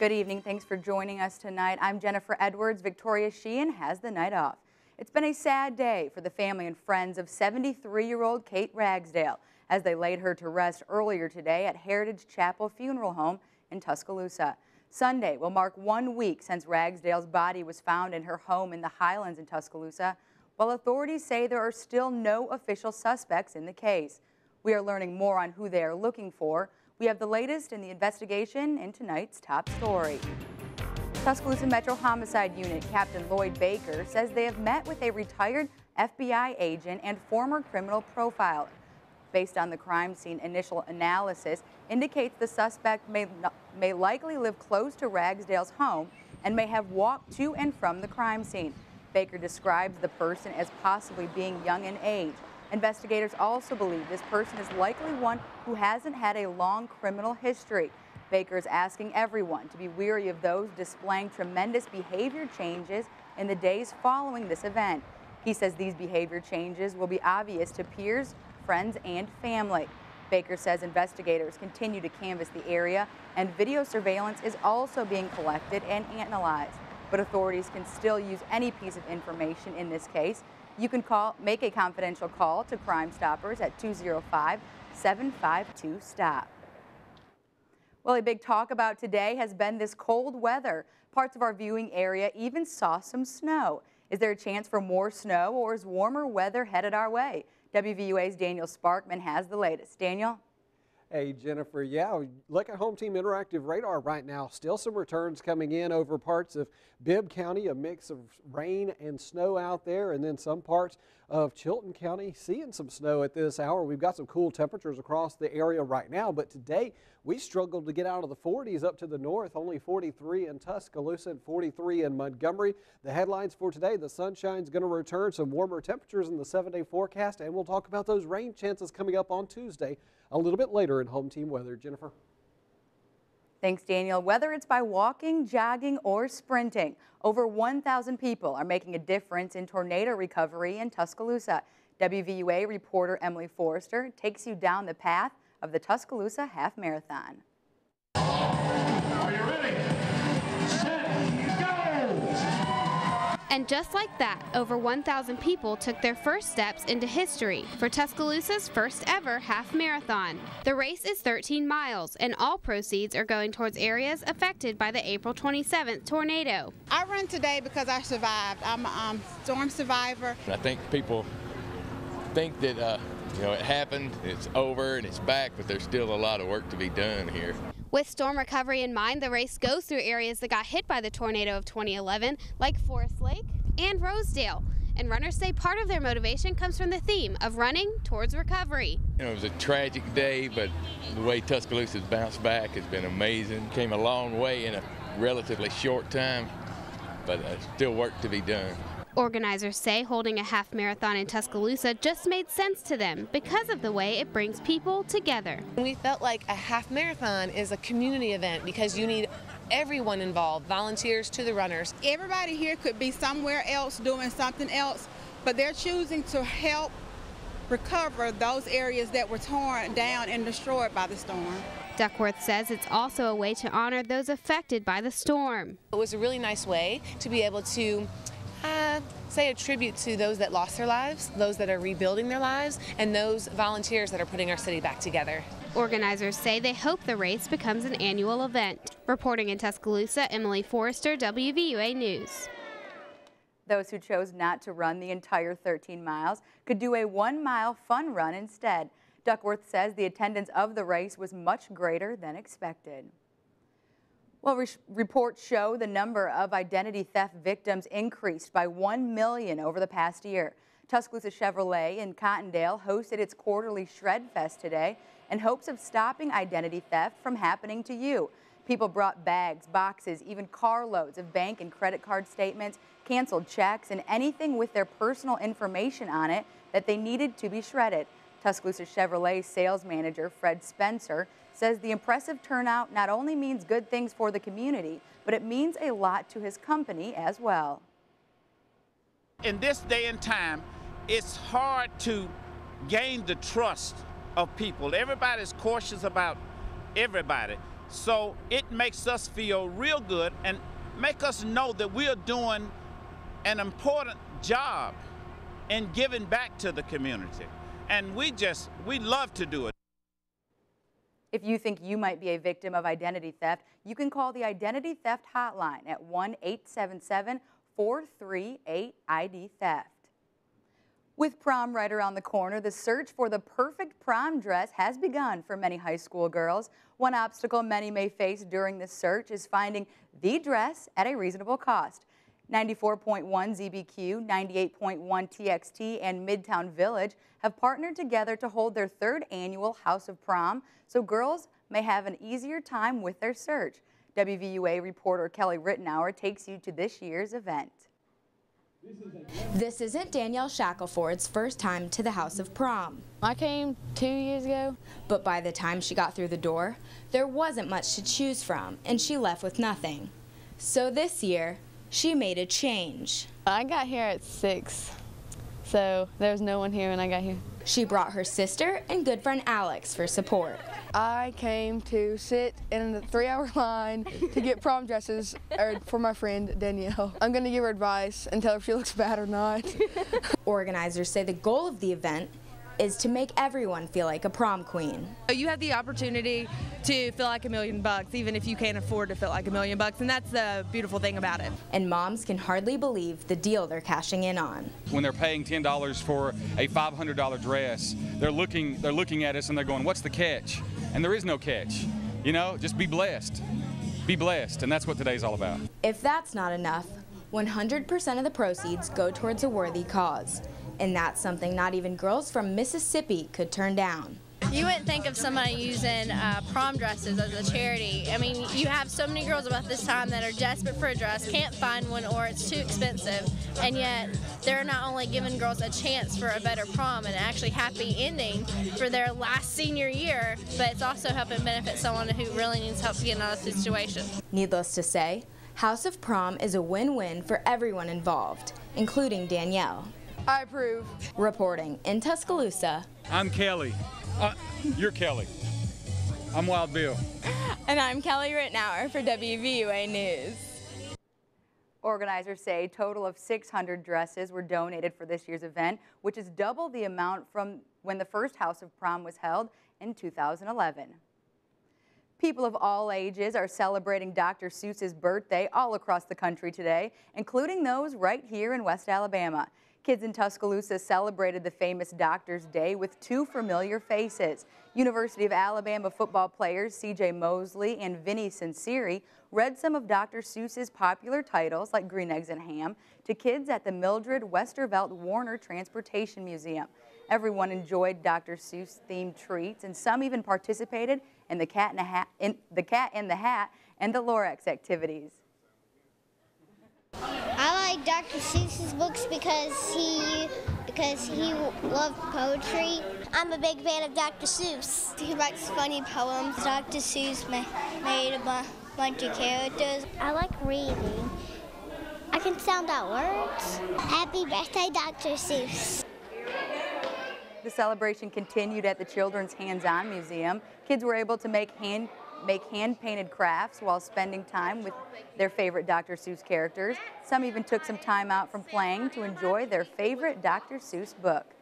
Good evening. Thanks for joining us tonight. I'm Jennifer Edwards. Victoria Sheehan has the night off. It's been a sad day for the family and friends of 73-year-old Kate Ragsdale as they laid her to rest earlier today at Heritage Chapel Funeral Home in Tuscaloosa. Sunday will mark 1 week since Ragsdale's body was found in her home in the Highlands in Tuscaloosa, while authorities say there are still no official suspects in the case. We are learning more on who they are looking for. We have the latest in the investigation in tonight's top story. Tuscaloosa Metro Homicide Unit Captain Lloyd Baker says they have met with a retired FBI agent and former criminal profiler. Based on the crime scene initial analysis, indicates the suspect may likely live close to Ragsdale's home and may have walked to and from the crime scene. Baker describes the person as possibly being young in age. Investigators also believe this person is likely one who hasn't had a long criminal history. Baker is asking everyone to be wary of those displaying tremendous behavior changes in the days following this event. He says these behavior changes will be obvious to peers, friends, and family. Baker says investigators continue to canvass the area and video surveillance is also being collected and analyzed. But authorities can still use any piece of information in this case. You can make a confidential call to Crime Stoppers at 205-752-STOP. Well, a big talk about today has been this cold weather. Parts of our viewing area even saw some snow. Is there a chance for more snow, or is warmer weather headed our way? WVUA's Daniel Sparkman has the latest. Daniel? Hey, Jennifer. Yeah, look at Home Team Interactive radar right now. Still some returns coming in over parts of Bibb County, a mix of rain and snow out there, and then some parts of Chilton County seeing some snow at this hour. We've got some cool temperatures across the area right now, but today we struggled to get out of the 40s up to the north, only 43 in Tuscaloosa and 43 in Montgomery. The headlines for today: the sunshine's going to return, some warmer temperatures in the 7-day forecast, and we'll talk about those rain chances coming up on Tuesday a little bit later in Home Team Weather. Jennifer? Thanks, Daniel. Whether it's by walking, jogging, or sprinting, over 1,000 people are making a difference in tornado recovery in Tuscaloosa. WVUA reporter Emily Forrester takes you down the path of the Tuscaloosa Half Marathon. Are you ready? Set, go! And just like that, over 1,000 people took their first steps into history for Tuscaloosa's first ever half marathon. The race is 13 miles, and all proceeds are going towards areas affected by the April 27th tornado. I run today because I survived. I'm a storm survivor. I think people think that it happened, it's over, and it's back, but there's still a lot of work to be done here. With storm recovery in mind, the race goes through areas that got hit by the tornado of 2011, like Forest Lake and Rosedale. And runners say part of their motivation comes from the theme of running towards recovery. It was a tragic day, but the way Tuscaloosa's bounced back has been amazing. Came a long way in a relatively short time, but still work to be done. Organizers say holding a half marathon in Tuscaloosa just made sense to them because of the way it brings people together. We felt like a half marathon is a community event because you need everyone involved, volunteers to the runners. Everybody here could be somewhere else doing something else, but they're choosing to help recover those areas that were torn down and destroyed by the storm. Duckworth says it's also a way to honor those affected by the storm. It was a really nice way to be able to say a tribute to those that lost their lives, those that are rebuilding their lives, and those volunteers that are putting our city back together. Organizers say they hope the race becomes an annual event. Reporting in Tuscaloosa, Emily Forrester, WVUA News. Those who chose not to run the entire 13 miles could do a 1-mile fun run instead. Duckworth says the attendance of the race was much greater than expected. Well, reports show the number of identity theft victims increased by 1 million over the past year. Tuscaloosa Chevrolet in Cottondale hosted its quarterly Shred Fest today in hopes of stopping identity theft from happening to you. People brought bags, boxes, even carloads of bank and credit card statements, canceled checks, and anything with their personal information on it that they needed to be shredded. Tuscaloosa Chevrolet sales manager Fred Spencer says the impressive turnout not only means good things for the community, but it means a lot to his company as well. In this day and time, it's hard to gain the trust of people. Everybody's cautious about everybody. So it makes us feel real good and make us know that we are doing an important job in giving back to the community. And we love to do it. If you think you might be a victim of identity theft, you can call the Identity Theft Hotline at 1-877-438-ID-THEFT. With prom right around the corner, the search for the perfect prom dress has begun for many high school girls. One obstacle many may face during this search is finding the dress at a reasonable cost. 94.1 ZBQ, 98.1 TXT, and Midtown Village have partnered together to hold their 3rd annual House of Prom, so girls may have an easier time with their search. WVUA reporter Kelly Rittenauer takes you to this year's event. This isn't Danielle Shackelford's first time to the House of Prom. I came 2 years ago. But by the time she got through the door, there wasn't much to choose from, and she left with nothing. So this year, she made a change. I got here at 6, so there was no one here when I got here. She brought her sister and good friend Alex for support. I came to sit in the 3-hour line to get prom dresses for my friend Danielle. I'm going to give her advice and tell her if she looks bad or not. Organizers say the goal of the event is to make everyone feel like a prom queen. You have the opportunity to feel like $1 million, even if you can't afford to feel like $1 million, and that's the beautiful thing about it. And moms can hardly believe the deal they're cashing in on. When they're paying $10 for a $500 dress, they're looking at us and they're going, what's the catch? And there is no catch. You know, just be blessed. Be blessed, and that's what today's all about. If that's not enough, 100% of the proceeds go towards a worthy cause. And that's something not even girls from Mississippi could turn down. You wouldn't think of somebody using prom dresses as a charity. I mean, you have so many girls about this time that are desperate for a dress, can't find one, or it's too expensive, and yet they're not only giving girls a chance for a better prom and an actually happy ending for their last senior year, but it's also helping benefit someone who really needs help to get out of the situation. Needless to say, House of Prom is a win-win for everyone involved, including Danielle. I approve. Reporting in Tuscaloosa. I'm Kelly. You're Kelly. I'm Wild Bill. And I'm Kelly Rittenauer for WVUA News. Organizers say a total of 600 dresses were donated for this year's event, which is double the amount from when the first House of Prom was held in 2011. People of all ages are celebrating Dr. Seuss's birthday all across the country today, including those right here in West Alabama. Kids in Tuscaloosa celebrated the famous Doctor's Day with 2 familiar faces. University of Alabama football players C.J. Mosley and Vinny Sinceri read some of Dr. Seuss's popular titles like Green Eggs and Ham to kids at the Mildred Westervelt Warner Transportation Museum. Everyone enjoyed Dr. Seuss-themed treats, and some even participated in the Cat in the Hat and the Lorax activities. I like Dr. Seuss's books because he loved poetry. I'm a big fan of Dr. Seuss. He writes funny poems. Dr. Seuss made a bunch of characters. I like reading. I can sound out words. Happy birthday, Dr. Seuss. The celebration continued at the Children's Hands-On Museum. Kids were able to make hand-painted crafts while spending time with their favorite Dr. Seuss characters. Some even took some time out from playing to enjoy their favorite Dr. Seuss book.